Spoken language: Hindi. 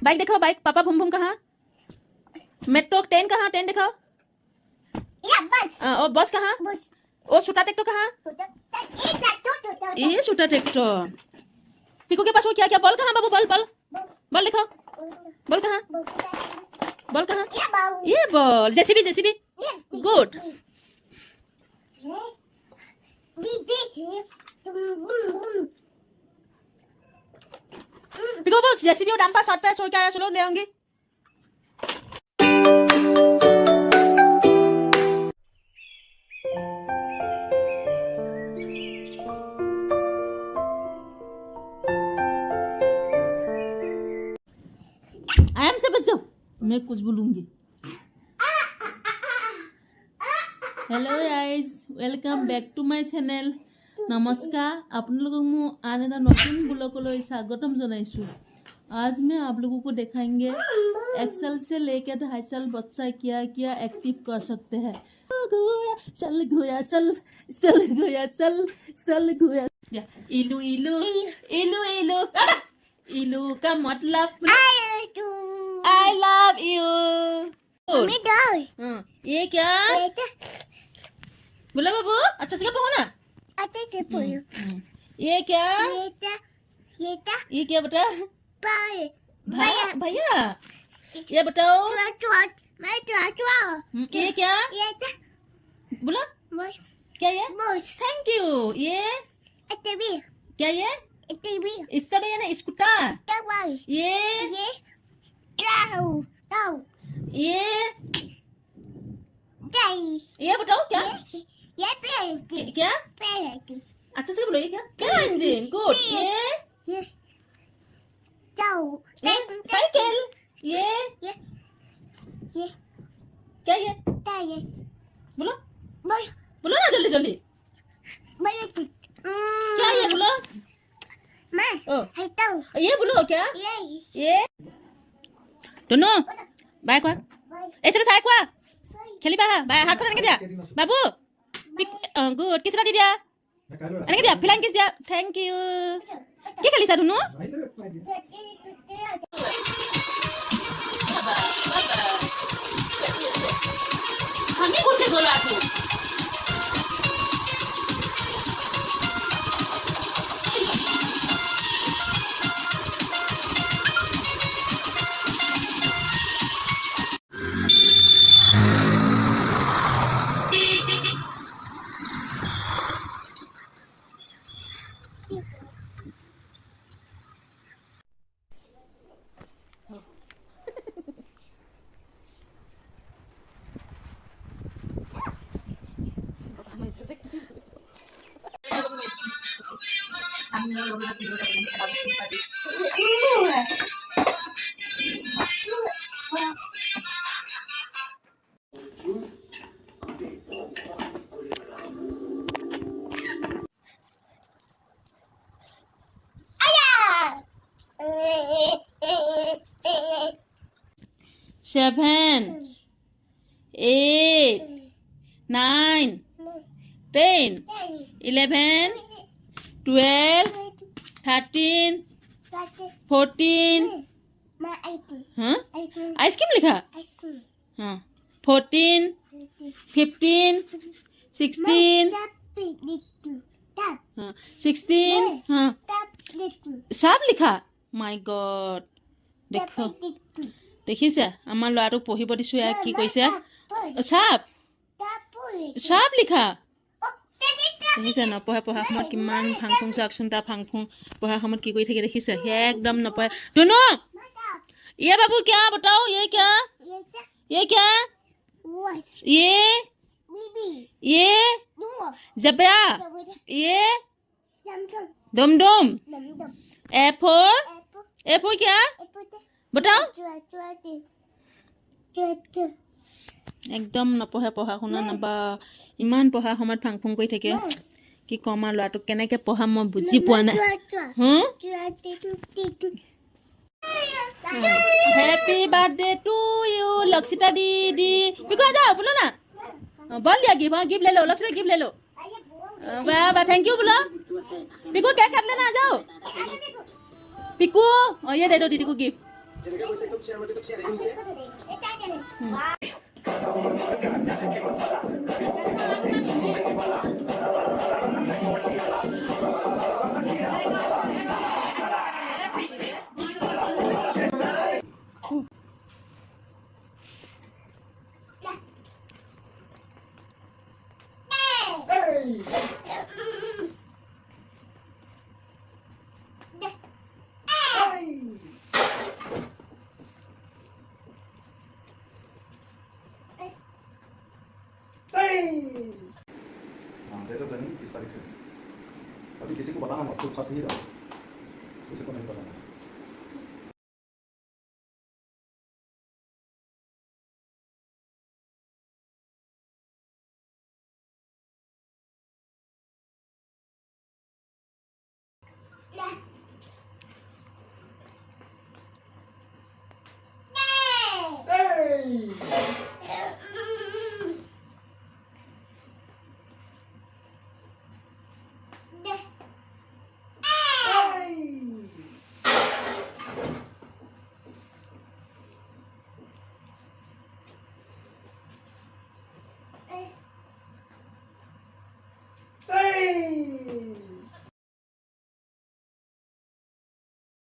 बाइक दिखाओ बाइक पापा भूम भूम कहाँ मेट्रो ट्रेन कहाँ ट्रेन दिखाओ और बस कहाँ ओ छोटा ट्रैक्टर कहाँ ये छोटा ट्रैक्टर पिकू के पास वो क्या क्या बॉल कहाँ बाबू बॉल बॉल बॉल दिखाओ बॉल कहाँ ये बॉल जेसीबी गुड पिको बॉस जेसीबी डान पास शॉट पे सो क्या चलो ले आऊंगी आराम से बच जाओ मैं कुछ बोलूंगी hello guys welcome back to my channel नमस्कार आप लोगों को आने का नतून ब्लॉग स्वागतम जनाइछु। आज मैं आप लोगों को दिखाएंगे एक्सेल से लेकर 2.5 साल बच्चा क्या क्या एक्टिव कर सकते हैं। चल गोया चल चल गोया चल चल गोया इलू इलू इलू इलू इलू का मतलब आई लव यू। ये क्या बोला बाबू अच्छा से क्या पढ़ो ना ये क्या ये क्या बेटा भैया ये बताओ ये क्या बोला क्या ये थैंक यू ये क्या ये इसका भी है ना स्कूटर ये बताओ क्या क्या अच्छा से बोलो ये क्या इंजन गुड ये साइकिल ये क्या ये बोलो बोलो ना जल्दी जल्दी क्या ये बोलो ये बोलो क्या ये दोनों बाय क्या ऐसे साइड क्या खेली बाय हाथ को दिया बाबू गुड किसरा दी दिया এনেকে দিয়া ফিলাইং কিস দিয়া থ্যাংক ইউ কি খেলিছা ধুনু আমি বসে গলা আছো सेवन 8 9 10 11 12 13 14 हाँ आइसक्रीम लिखा हाँ 14 15 16 हाँ 16 हाँ सब लिखा माय गॉड देखो দেখিছে আমাৰ ল'ৰাটো পঢ়িব দিছো ইয়াক কি কৈছে সাপ সাপ লিখা দেখিছে নপঢ়ে পঢ়া সময়ত কিমান ফাংফুং চাকচোন তাৰ ফাংফুং পঢ়া সময়ত কি কৰি থাকে দেখিছে হে একদম নপঢ়ে দুনো ये बाबू क्या बताओ ये क्या ये ज़ेब्रा ये डम डम ए फोर क्या बताओ एकदम नपঢ়ে পঢ়া শুনা নাবা ইমান পঢ়া সময়ত ফাংফুং কৰি থাকে কি কম আৰু ল'ৰাটোক কেনেকৈ পঢ়াম মই বুজি পোৱা নাই happy birthday to you Lakshita दीदी पिको आ जाओ बोलो ना बोल दिया गिफ्ट ले लो लक्षिता गिफ्ट ले लो वाह वाह थैंक यू बोलो पिको केक काट लेना आ जाओ पिको ये दे दो दीदी को गिफ्ट डेट ऑफ जर्नी 20 तारीख से। अभी किसी को बताना मत, चुप ही रहो, किसी को नहीं बताना। Hey!